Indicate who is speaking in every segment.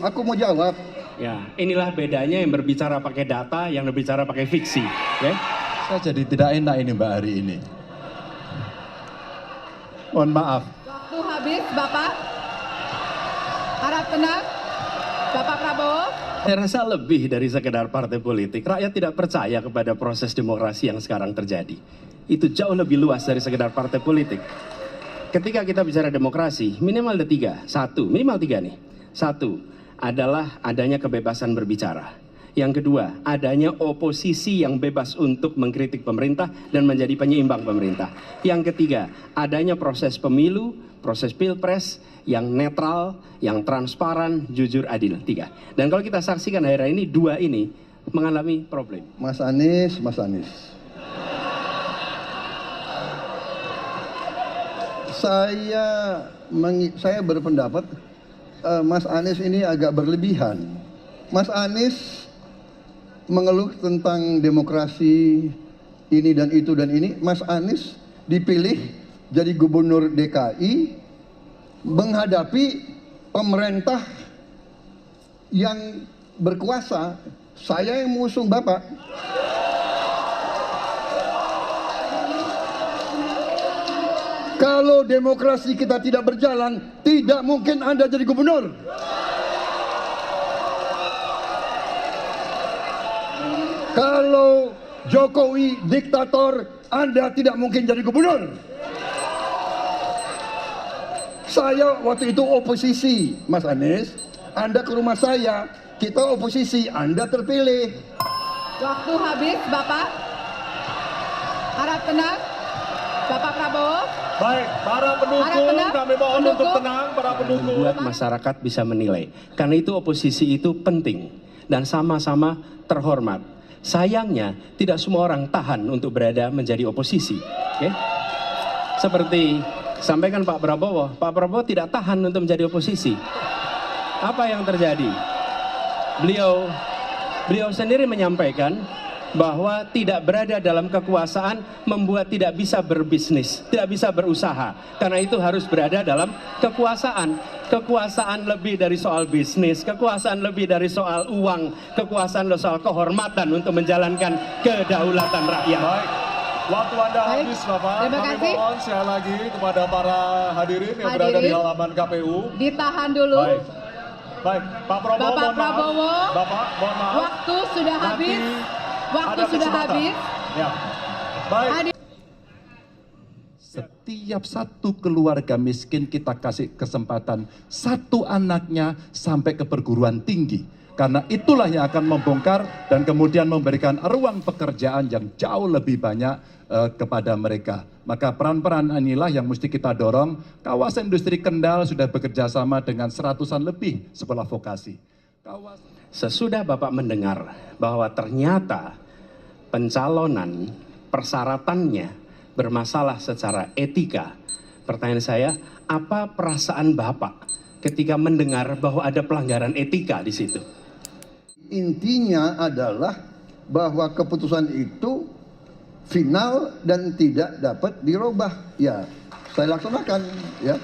Speaker 1: Aku mau jawab.
Speaker 2: Ya, inilah bedanya yang berbicara pakai data, yang berbicara pakai fiksi. Okay?
Speaker 3: Saya jadi tidak enak ini Mbak hari ini. Mohon maaf.
Speaker 4: Waktu habis, Bapak. Harap tenang. Bapak Prabowo.
Speaker 2: Saya rasa lebih dari sekedar partai politik. Rakyat tidak percaya kepada proses demokrasi yang sekarang terjadi. Itu jauh lebih luas dari sekedar partai politik. Ketika kita bicara demokrasi, minimal ada tiga. Minimal tiga nih. Satu adalah adanya kebebasan berbicara. Yang kedua, adanya oposisi yang bebas untuk mengkritik pemerintah dan menjadi penyeimbang pemerintah. Yang ketiga, adanya proses pemilu, proses pilpres yang netral, yang transparan, jujur, adil. Tiga. Dan kalau kita saksikan akhir-akhir ini, dua ini mengalami problem.
Speaker 1: Mas Anies. Saya berpendapat Mas Anies ini agak berlebihan. Mas Anies mengeluh tentang demokrasi ini dan itu dan ini. Mas Anies dipilih jadi gubernur DKI menghadapi pemerintah yang berkuasa. Saya yang mengusung Bapak. Kalau demokrasi kita tidak berjalan, tidak mungkin Anda jadi gubernur. Kalau Jokowi diktator, Anda tidak mungkin jadi gubernur. Saya waktu itu oposisi, Mas Anies. Anda ke rumah saya, kita oposisi, Anda terpilih.
Speaker 4: Waktu habis, Bapak. Harap tenang. Bapak Prabowo.
Speaker 5: Baik, para pendukung, kami mohon untuk tenang, para pendukung.
Speaker 2: Membuat masyarakat bisa menilai. Karena itu oposisi itu penting dan sama-sama terhormat. Sayangnya tidak semua orang tahan untuk berada menjadi oposisi. Okay? Seperti sampaikan Pak Prabowo tidak tahan untuk menjadi oposisi. Apa yang terjadi? Beliau sendiri menyampaikan bahwa tidak berada dalam kekuasaan membuat tidak bisa berbisnis, tidak bisa berusaha. Karena itu harus berada dalam kekuasaan. Kekuasaan lebih dari soal bisnis, kekuasaan lebih dari soal uang, kekuasaan soal kehormatan untuk menjalankan kedaulatan rakyat.
Speaker 5: Baik, waktu Anda
Speaker 4: Baik.
Speaker 5: habis Bapak.
Speaker 4: Terima
Speaker 5: Kami
Speaker 4: kasih.
Speaker 5: mohon sekali lagi kepada para hadirin yang berada di halaman KPU.
Speaker 4: Ditahan dulu.
Speaker 5: Baik, Pak Prabowo,
Speaker 4: Bapak
Speaker 5: mohon maaf.
Speaker 4: Prabowo.
Speaker 5: Bapak, mohon maaf.
Speaker 4: Waktu sudah
Speaker 5: Nanti
Speaker 4: habis. Waktu
Speaker 5: ada
Speaker 4: sudah
Speaker 5: kesempatan.
Speaker 4: habis.
Speaker 5: Ya. Baik.
Speaker 4: Hadir.
Speaker 3: Setiap satu keluarga miskin kita kasih kesempatan satu anaknya sampai ke perguruan tinggi. Karena itulah yang akan membongkar dan kemudian memberikan ruang pekerjaan yang jauh lebih banyak kepada mereka. Maka peran-peran inilah yang mesti kita dorong. Kawasan industri Kendal sudah bekerja sama dengan 100-an lebih sekolah vokasi.
Speaker 2: Sesudah Bapak mendengar bahwa ternyata pencalonan persyaratannya bermasalah secara etika, pertanyaan saya, apa perasaan Bapak ketika mendengar bahwa ada pelanggaran etika di situ?
Speaker 1: Intinya adalah bahwa keputusan itu final dan tidak dapat dirubah. Ya, saya laksanakan. Ya,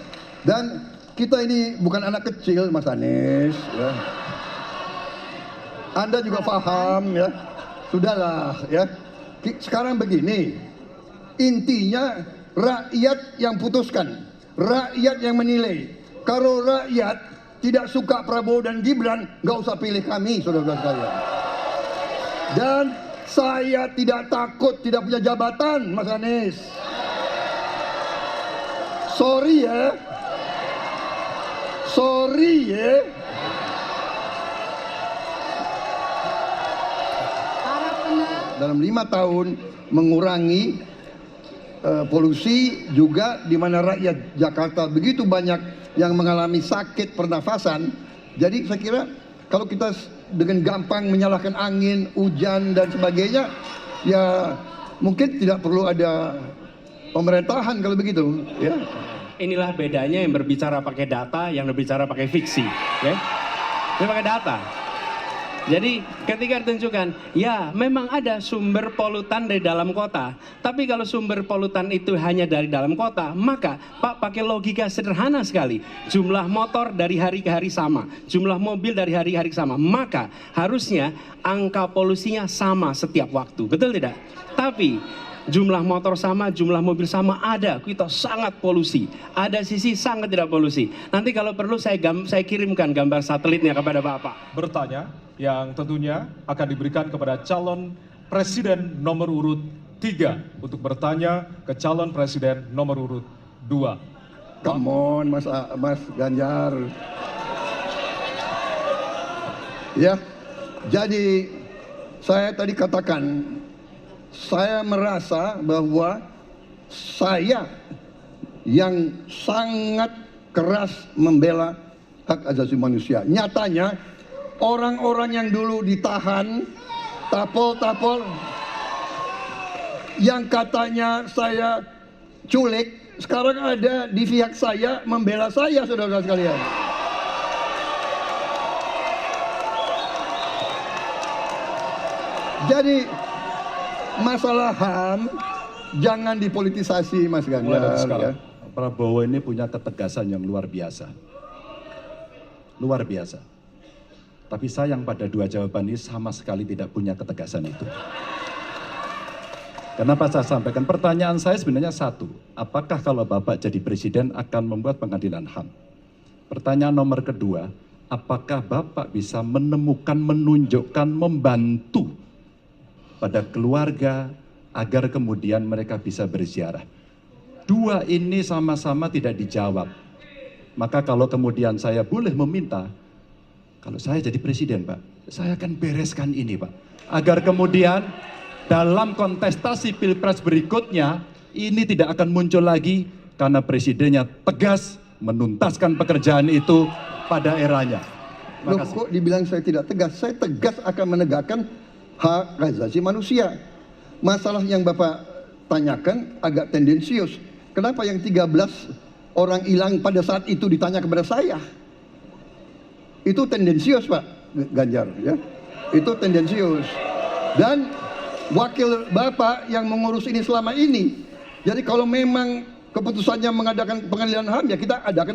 Speaker 1: dan kita ini bukan anak kecil, Mas Anies. Ya. Anda juga paham, ya. Sudahlah, ya. Sekarang begini, intinya rakyat yang putuskan, rakyat yang menilai. Kalau rakyat tidak suka Prabowo dan Gibran, nggak usah pilih kami, saudara-saudara sekalian. Dan saya tidak takut tidak punya jabatan, Mas Anies. Sorry ya.
Speaker 4: Harap tenang.
Speaker 1: Dalam 5 tahun mengurangi polusi juga, di mana rakyat Jakarta begitu banyak yang mengalami sakit pernafasan. Jadi saya kira kalau kita dengan gampang menyalahkan angin, hujan dan sebagainya, ya mungkin tidak perlu ada pemerintahan kalau begitu, ya.
Speaker 2: Inilah bedanya yang berbicara pakai data, yang berbicara pakai fiksi. Okay? Ini pakai data. Jadi ketika ditentukan, ya memang ada sumber polutan dari dalam kota. Tapi kalau sumber polutan itu hanya dari dalam kota, maka Pak pakai logika sederhana sekali. Jumlah motor dari hari ke hari sama, jumlah mobil dari hari ke hari sama. Maka harusnya angka polusinya sama setiap waktu. Betul tidak? Tapi jumlah motor sama, jumlah mobil sama, ada kita sangat polusi. Ada sisi sangat tidak polusi. Nanti kalau perlu saya kirimkan gambar satelitnya kepada Bapak.
Speaker 5: Bertanya yang tentunya akan diberikan kepada calon presiden nomor urut 3 untuk bertanya ke calon presiden nomor urut 2.
Speaker 1: Come on, Mas Ganjar. Ya, jadi saya tadi katakan, saya merasa bahwa saya yang sangat keras membela hak asasi manusia. Nyatanya orang-orang yang dulu ditahan, tapol-tapol, yang katanya saya culik, sekarang ada di pihak saya membela saya, saudara-saudara sekalian. Jadi masalah HAM jangan dipolitisasi, Mas Ganjar. Ya.
Speaker 3: Prabowo ini punya ketegasan yang luar biasa. Luar biasa. Tapi sayang pada dua jawaban ini sama sekali tidak punya ketegasan itu. Kenapa saya sampaikan? Pertanyaan saya sebenarnya satu. Apakah kalau Bapak jadi presiden akan membuat pengadilan HAM? Pertanyaan nomor kedua, apakah Bapak bisa menemukan, menunjukkan, membantu pada keluarga agar kemudian mereka bisa berziarah? Dua ini sama-sama tidak dijawab. Maka kalau kemudian saya boleh meminta, kalau saya jadi presiden, Pak, saya akan bereskan ini, Pak. Agar kemudian dalam kontestasi pilpres berikutnya, ini tidak akan muncul lagi karena presidennya tegas menuntaskan pekerjaan itu pada eranya.
Speaker 1: Loh, kok dibilang saya tidak tegas? Saya tegas akan menegakkan hak asasi manusia. Masalah yang Bapak tanyakan agak tendensius. Kenapa yang 13 orang hilang pada saat itu ditanya kepada saya? Itu tendensius, Pak Ganjar, ya. Itu tendensius. Dan wakil Bapak yang mengurus ini selama ini. Jadi kalau memang keputusannya mengadakan pengadilan HAM, ya kita adakan